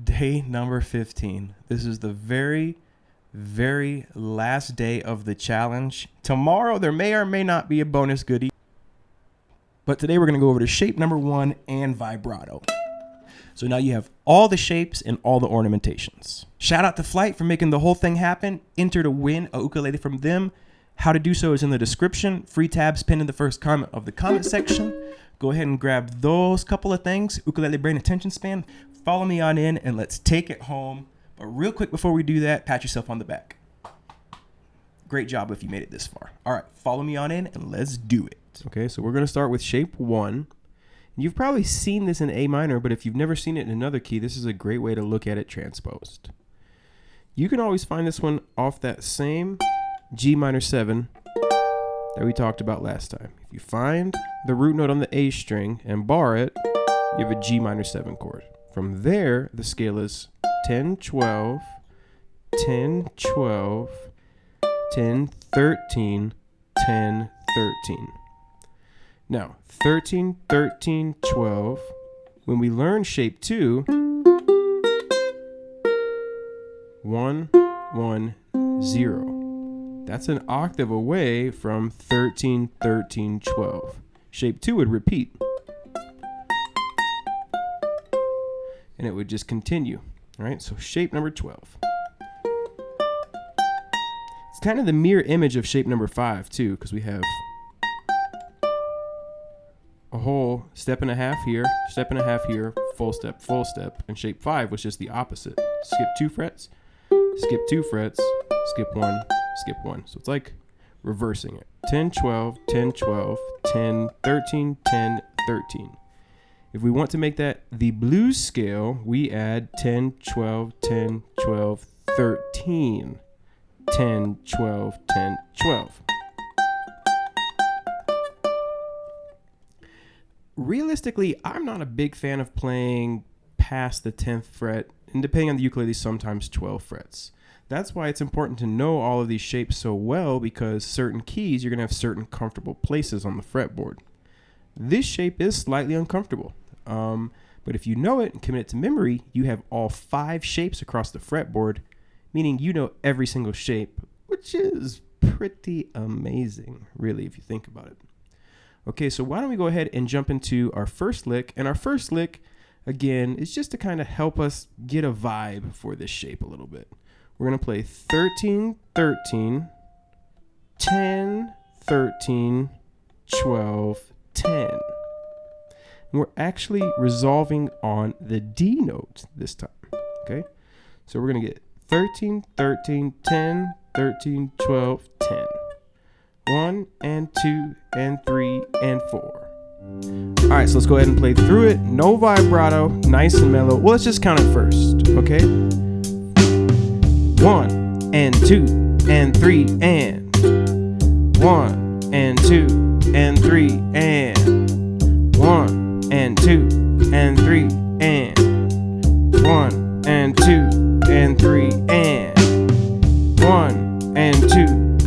Day number 15. This is the very, very last day of the challenge. Tomorrow, there may or may not be a bonus goodie. But today, we're going to go over to shape number 1 and vibrato. So now you have all the shapes and all the ornamentations. Shout out to Flight for making the whole thing happen. Enter to win a ukulele from them. How to do so is in the description. Free tabs pinned in the first comment of the comment section. Go ahead and grab those couple of things. Ukulele brain attention span. Follow me on in and let's take it home. But real quick before we do that, pat yourself on the back. Great job if you made it this far. All right, follow me on in and let's do it. Okay, so we're going to start with shape 1. You've probably seen this in A minor, but if you've never seen it in another key, this is a great way to look at it transposed. You can always find this one off that same G minor 7 that we talked about last time. If you find the root note on the A string and bar it, you have a G minor 7 chord. From there, the scale is 10, 12, 10, 12, 10, 13, 10, 13. Now, 13, 13, 12. When we learn shape 2, 1, 1, 0. That's an octave away from 13, 13, 12. Shape 2 would repeat. And it would just continue. All right, so shape number 12. It's kind of the mirror image of shape number 5 too, because we have a whole step and a half here, full step, and shape 5 was just the opposite. Skip 2 frets, skip 2 frets, skip 1, skip 1. So it's like reversing it. 10, 12, 10, 12, 10, 13, 10, 13. If we want to make that the blues scale, we add 10, 12, 10, 12, 13. 10, 12, 10, 12. Realistically, I'm not a big fan of playing past the 10th fret, and depending on the ukulele, sometimes 12 frets. That's why it's important to know all of these shapes so well, because certain keys, you're going to have certain comfortable places on the fretboard. This shape is slightly uncomfortable. But if you know it and commit it to memory, you have all 5 shapes across the fretboard, meaning you know every single shape, which is pretty amazing, really, if you think about it. Okay, so why don't we go ahead and jump into our first lick. And our first lick, again, is just to kind of help us get a vibe for this shape a little bit. We're going to play 13, 13, 10, 13, 12, 10. And we're actually resolving on the D note this time, okay? So we're going to get 13, 13, 10, 13, 12, 10. 1 and 2 and 3 and 4. All right, so let's go ahead and play through it. No vibrato, nice and mellow. Well, let's just count it first, okay? 1 and 2 and 3 and 1 and 2 and 3 and 1 and 2 and 3 and 1 and 2 and 3 and 1 and 2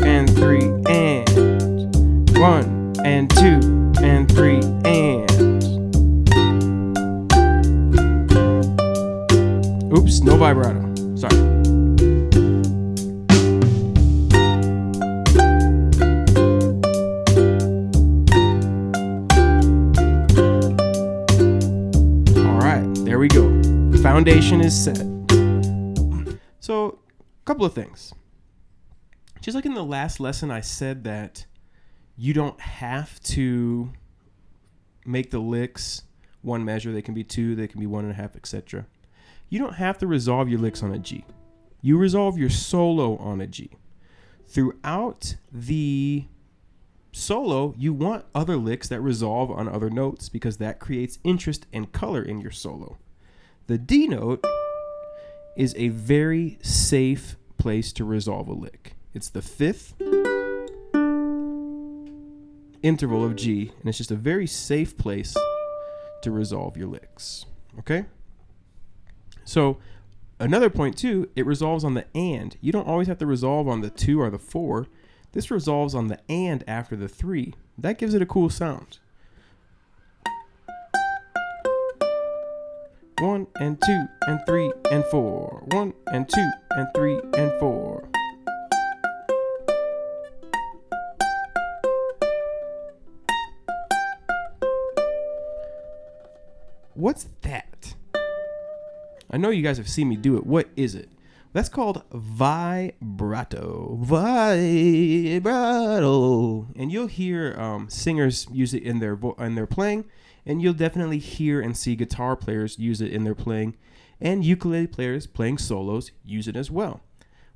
and 3 and 1 and 2 and 3 and oops, no vibrato. Sorry. There we go. Foundation is set. So, a couple of things. Just like in the last lesson, I said that you don't have to make the licks one measure. They can be 2, they can be 1.5, etc. You don't have to resolve your licks on a G. You resolve your solo on a G. Throughout the solo, you want other licks that resolve on other notes because that creates interest and color in your solo. The D note is a very safe place to resolve a lick. It's the 5th interval of G, and it's just a very safe place to resolve your licks. Okay? So, another point too, it resolves on the and. You don't always have to resolve on the 2 or the 4. This resolves on the and after the 3. That gives it a cool sound. 1 and 2 and 3 and 4. 1 and 2 and 3 and 4. What's that? I know you guys have seen me do it. What is it? That's called vibrato. Vibrato. And you'll hear singers use it in their playing, and you'll definitely hear and see guitar players use it in their playing, and ukulele players playing solos use it as well.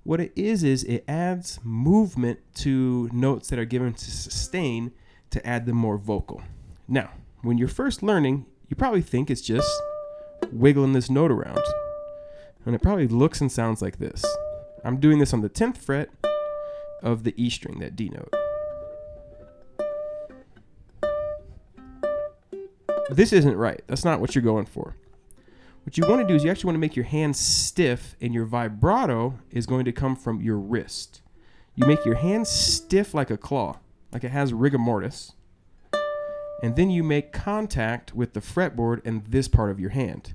What it is it adds movement to notes that are given to sustain to add them more vocal. Now, when you're first learning, you probably think it's just wiggling this note around. And it probably looks and sounds like this. I'm doing this on the 10th fret of the E string, that D note. This isn't right. That's not what you're going for. What you want to do is you actually want to make your hand stiff, and your vibrato is going to come from your wrist. You make your hand stiff like a claw, like it has rigor mortis. And then you make contact with the fretboard and this part of your hand.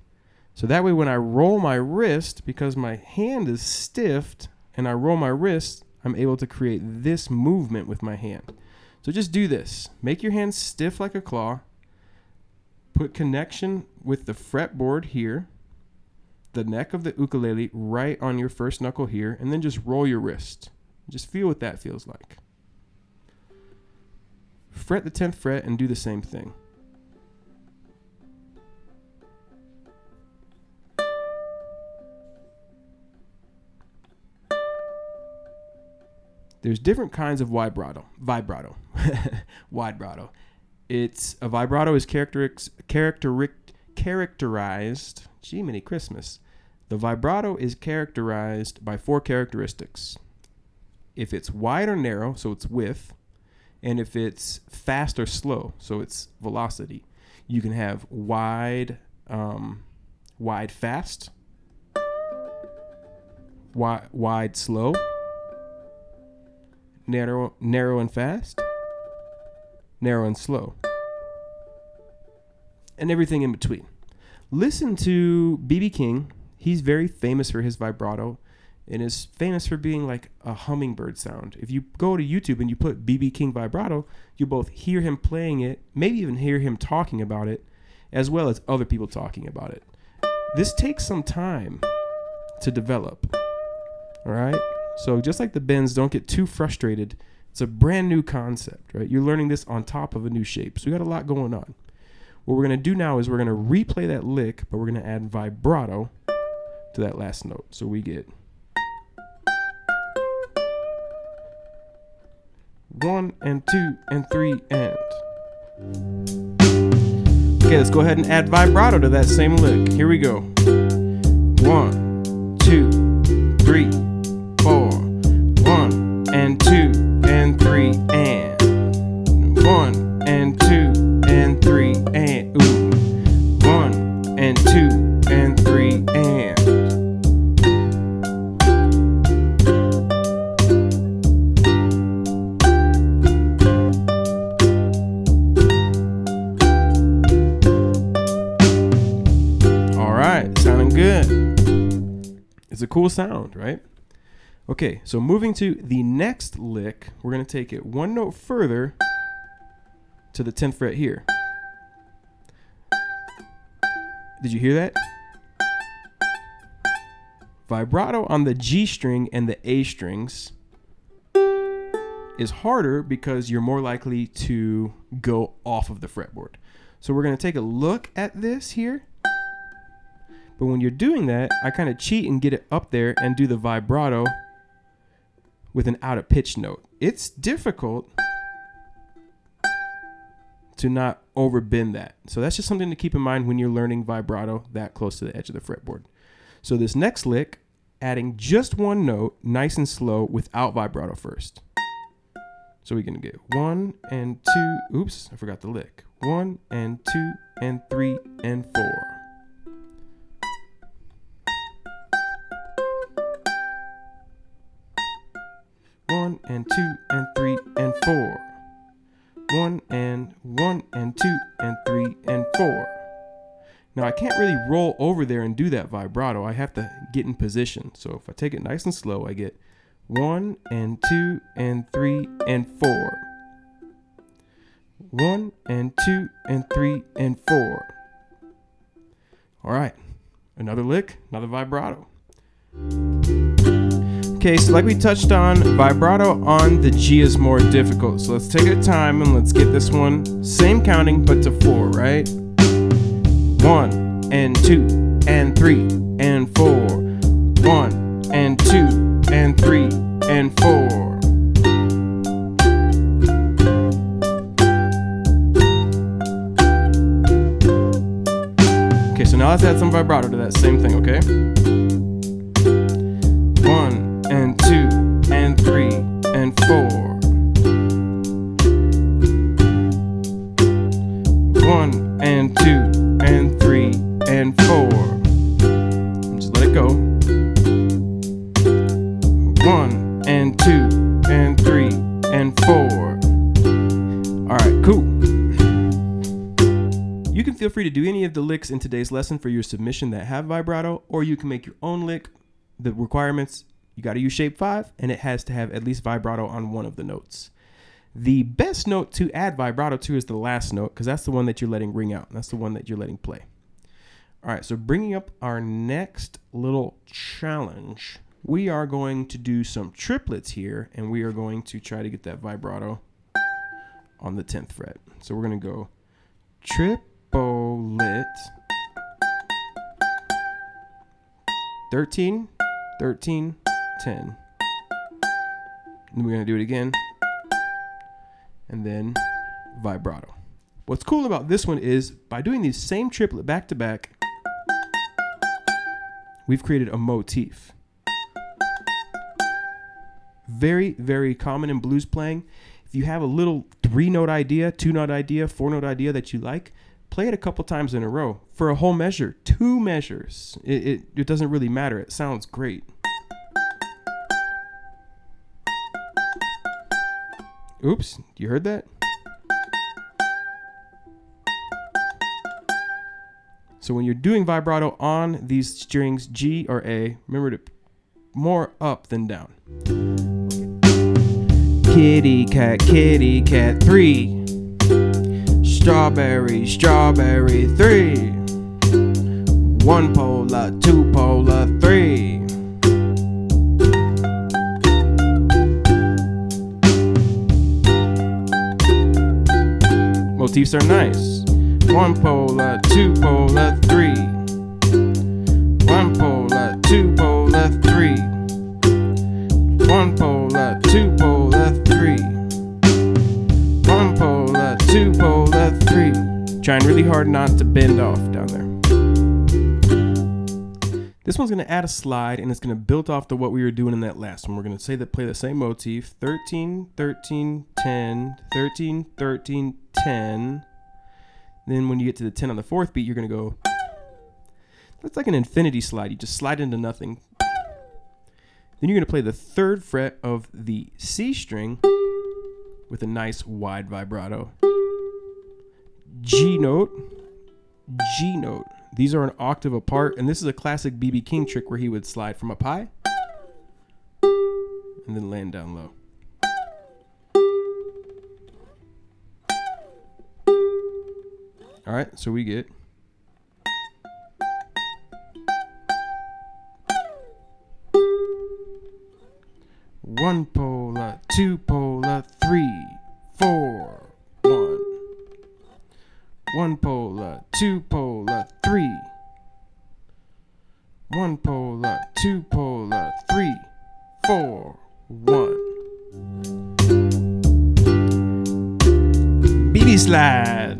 So that way when I roll my wrist, because my hand is stiffed and I roll my wrist, I'm able to create this movement with my hand. So just do this. Make your hand stiff like a claw. Put connection with the fretboard here, the neck of the ukulele right on your first knuckle here, and then just roll your wrist. Just feel what that feels like. Fret the 10th fret and do the same thing. There's different kinds of vibrato. Vibrato. It's a vibrato is characterized. Gee, many Christmas. The vibrato is characterized by 4 characteristics. If it's wide or narrow, so it's width, and if it's fast or slow, so it's velocity. You can have wide fast, wide slow, narrow and fast, narrow and slow, and everything in between. Listen to B.B. King. He's very famous for his vibrato and is famous for being like a hummingbird sound. If you go to YouTube and you put B.B. King vibrato, you both hear him playing it, maybe even hear him talking about it, as well as other people talking about it. This takes some time to develop. All right? So just like the bends, don't get too frustrated. It's a brand new concept, right? You're learning this on top of a new shape. So we got a lot going on. What we're going to do now is we're going to replay that lick, but we're going to add vibrato to that last note. So we get 1 and 2 and 3 and. Okay, let's go ahead and add vibrato to that same lick. Here we go. 1, 2, 3, 4. 1 and 2 and 3 and. 1 and 2 and 3 and. Ooh. 1 and 2 and 3 and. Sounding good. It's a cool sound, right? Okay, so moving to the next lick, we're going to take it one note further to the 10th fret here. Did you hear that? Vibrato on the G string and the A strings is harder because you're more likely to go off of the fretboard. So we're going to take a look at this here. But when you're doing that, I kind of cheat and get it up there and do the vibrato with an out of pitch note. It's difficult to not overbend that. So that's just something to keep in mind when you're learning vibrato that close to the edge of the fretboard. So this next lick, adding just one note, nice and slow, without vibrato first. So we're going to get 1 and 2. Oops, I forgot the lick. 1 and 2 and 3 and 4. 1 and 2 and 3 and 4. 1 and 2 and 3 and 4. Now I can't really roll over there and do that vibrato. I have to get in position. So if I take it nice and slow, I get 1 and 2 and 3 and 4. 1 and 2 and 3 and 4. All right, another lick, another vibrato. Okay, so like we touched on, vibrato on the G is more difficult. So let's take our time and let's get this one, same counting, but to 4, right? 1 and 2 and 3 and 4. 1 and 2 and 3 and 4. Okay, so now let's add some vibrato to that same thing, okay? 1 and 2 and 3 and 4. 1 and 2 and 3 and 4. Just let it go. 1 and 2 and 3 and 4. All right, cool. You can feel free to do any of the licks in today's lesson for your submission that have vibrato, or you can make your own lick. The requirements, you got to use shape 5, and it has to have at least vibrato on one of the notes. The best note to add vibrato to is the last note, because that's the one that you're letting ring out. That's the one that you're letting play. All right, so bringing up our next little challenge, we are going to do some triplets here, and we are going to try to get that vibrato on the 10th fret. So we're going to go triplet, 13, 13, 10. And then we're going to do it again, and then vibrato. What's cool about this one is by doing these same triplet back to back, we've created a motif. Very, very common in blues playing. If you have a little 3-note idea, 2-note idea, 4-note idea that you like, play it a couple times in a row for a whole measure, 2 measures. It doesn't really matter. It sounds great. Oops, you heard that? So when you're doing vibrato on these strings, G or A, remember to more up than down. Kitty cat, 3. Strawberry, strawberry, 3. 1 polar, 2 polar, 3. Motifs are nice. 1 polar, 2 polar, 3. 1 polar, 2 polar, 3. 1 polar, 2 polar, 3. 1 polar, 2 polar, 3. Trying really hard not to bend off down there. This one's going to add a slide, and it's going to build off to what we were doing in that last one. We're going to say that play the same motif, 13, 13, 10, 13, 13, 10. Then when you get to the 10 on the 4th beat, you're going to go, that's like an infinity slide. You just slide into nothing. Then you're going to play the 3rd fret of the C string with a nice wide vibrato. G note, G note. These are an octave apart, and this is a classic B.B. King trick where he would slide from up high and then land down low. All right, so we get one polar, 2 polar, 3, 4, 1. 1 polar, 2 polar, 3. 1 polar, 2 polar, 3, 4, 1. BB slide.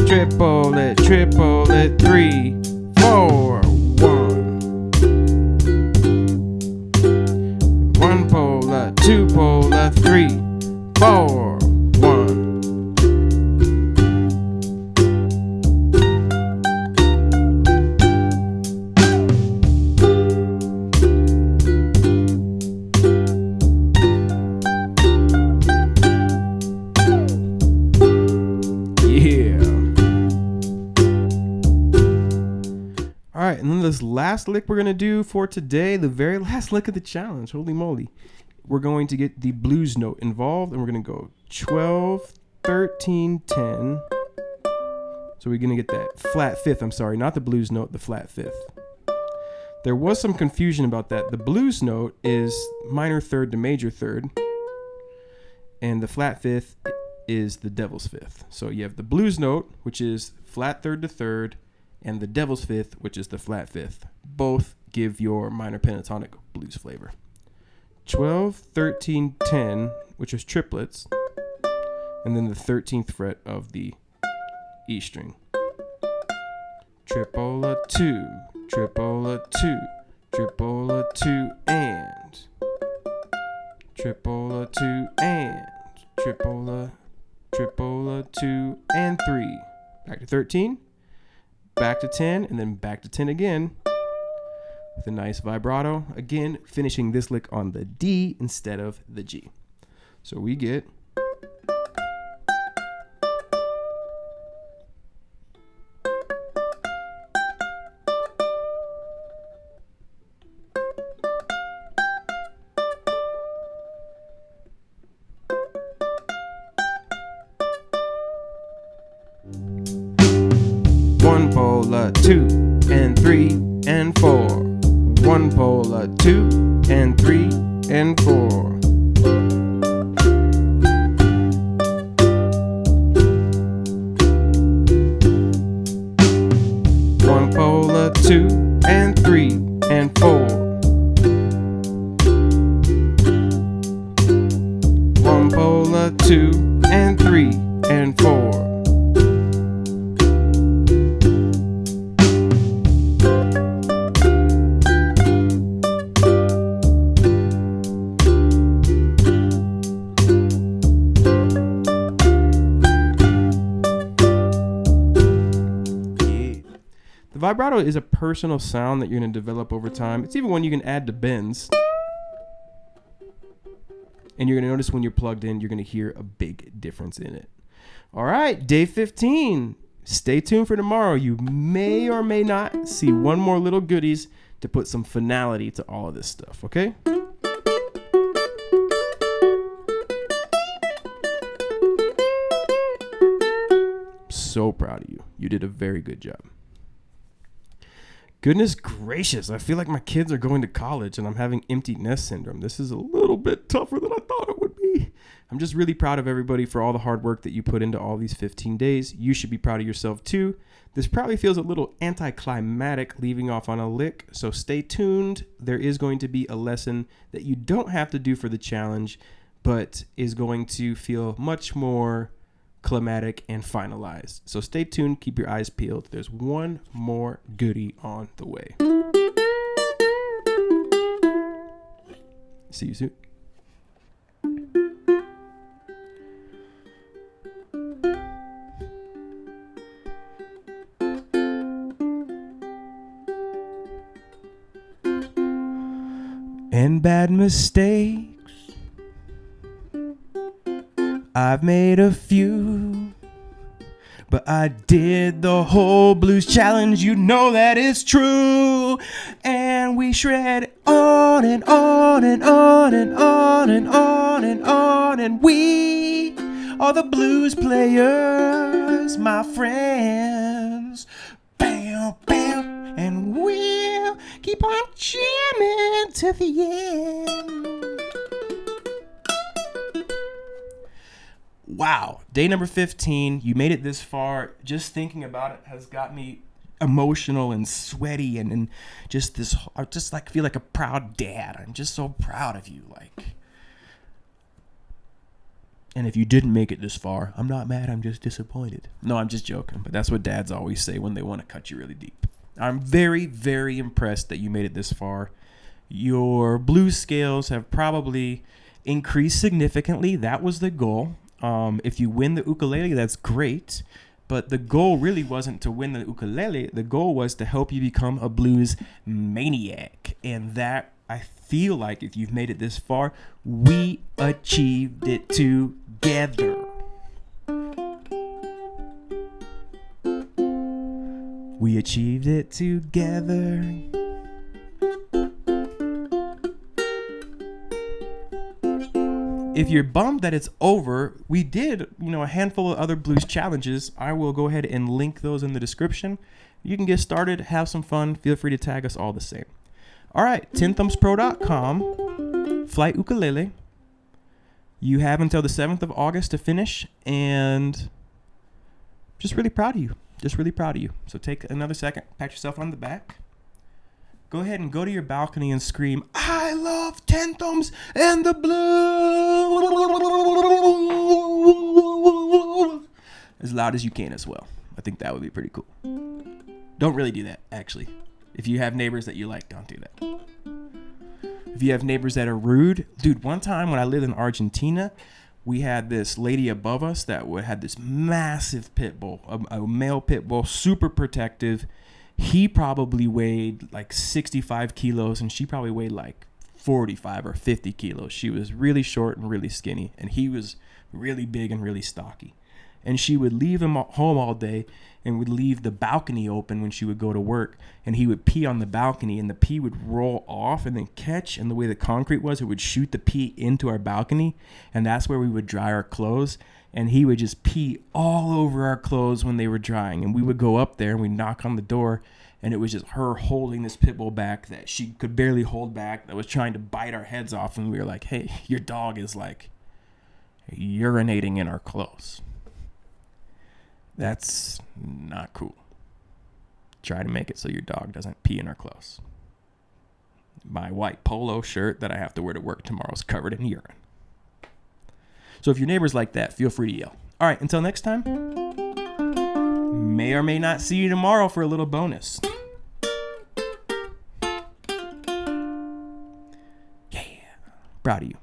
Triplet, triplet, 3, 4, 1. 1 polar, 2 polar, 3, 4, 1. last lick we're going to do for today, the very last lick of the challenge. Holy moly. We're going to get the blues note involved, and we're going to go 12, 13, 10. So we're going to get that flat fifth. I'm sorry, not the blues note, the flat fifth. There was some confusion about that. The blues note is minor third to major third, and the flat fifth is the devil's fifth. So you have the blues note, which is flat third to third, and the devil's fifth, which is the flat fifth. Both give your minor pentatonic blues flavor. 12, 13, 10, which is triplets, and then the 13th fret of the E string. Triple-a 2, triple-a 2, triple-a 2, and triple-a 2, and triple-a 2, and 3. Back to 13, back to 10, and then back to 10 again with a nice vibrato. Again, finishing this lick on the D instead of the G. So we get one pola 2 and 3 and 4. One pola 2 and 3 and 4. One pola 2 and 3 and 4. One pola 2 and 3 and 4. Vibrato is a personal sound that you're going to develop over time. It's even one you can add to bends. And you're going to notice when you're plugged in, you're going to hear a big difference in it. All right, day 15. Stay tuned for tomorrow. You may or may not see one more little goodies to put some finality to all of this stuff, okay? So proud of you. You did a very good job. Goodness gracious, I feel like my kids are going to college and I'm having empty nest syndrome. This is a little bit tougher than I thought it would be. I'm just really proud of everybody for all the hard work that you put into all these 15 days. You should be proud of yourself too. This probably feels a little anticlimactic leaving off on a lick, so stay tuned. There is going to be a lesson that you don't have to do for the challenge, but is going to feel much more climatic and finalized. So stay tuned, keep your eyes peeled. There's one more goodie on the way. See you soon. And bad mistakes, I've made a few, but I did the whole blues challenge, you know that it's true. And we shred on and on and on and on and on and on, and we are the blues players, my friends. Bam, bam, and we'll keep on jamming to the end. Wow, day number 15, you made it this far. Just thinking about it has got me emotional and sweaty and just this, I just like feel like a proud dad. I'm just so proud of you. And if you didn't make it this far, I'm not mad, I'm just disappointed. No, I'm just joking, but that's what dads always say when they want to cut you really deep. I'm very, very impressed that you made it this far. Your blues scales have probably increased significantly. That was the goal. If you win the ukulele, that's great. But the goal really wasn't to win the ukulele. The goal was to help you become a blues maniac. And that, I feel like, if you've made it this far, we achieved it together. We achieved it together. if you're bummed that it's over, we did, a handful of other blues challenges. I will go ahead and link those in the description. You can get started, have some fun. Feel free to tag us all the same. All right, tenthumbspro.com, Flight Ukulele. You have until the 7th of August to finish, and just really proud of you. Just really proud of you. So take another second, pat yourself on the back. Go ahead and go to your balcony and scream, "I love Tenthumbs and the blues," as loud as you can as well. I think that would be pretty cool. Don't really do that, actually. If you have neighbors that you like, don't do that. If you have neighbors that are rude, dude, one time when I lived in Argentina, we had this lady above us that had this massive pit bull, a male pit bull, super protective. He probably weighed like 65 kilos, and she probably weighed like 45 or 50 kilos. She was really short and really skinny, and he was really big and really stocky. And she would leave him home all day and would leave the balcony open when she would go to work, and he would pee on the balcony, and the pee would roll off and then catch, and the way the concrete was, it would shoot the pee into our balcony, and that's where we would dry our clothes. And he would just pee all over our clothes when they were drying, and we would go up there and we'd knock on the door, and it was just her holding this pit bull back that she could barely hold back, that was trying to bite our heads off, and we were like, "Hey, your dog is like urinating in our clothes." That's not cool. Try to make it so your dog doesn't pee in our clothes. My white polo shirt that I have to wear to work tomorrow is covered in urine. So if your neighbor's like that, feel free to yell. All right, until next time, may or may not see you tomorrow for a little bonus. Yeah, proud of you.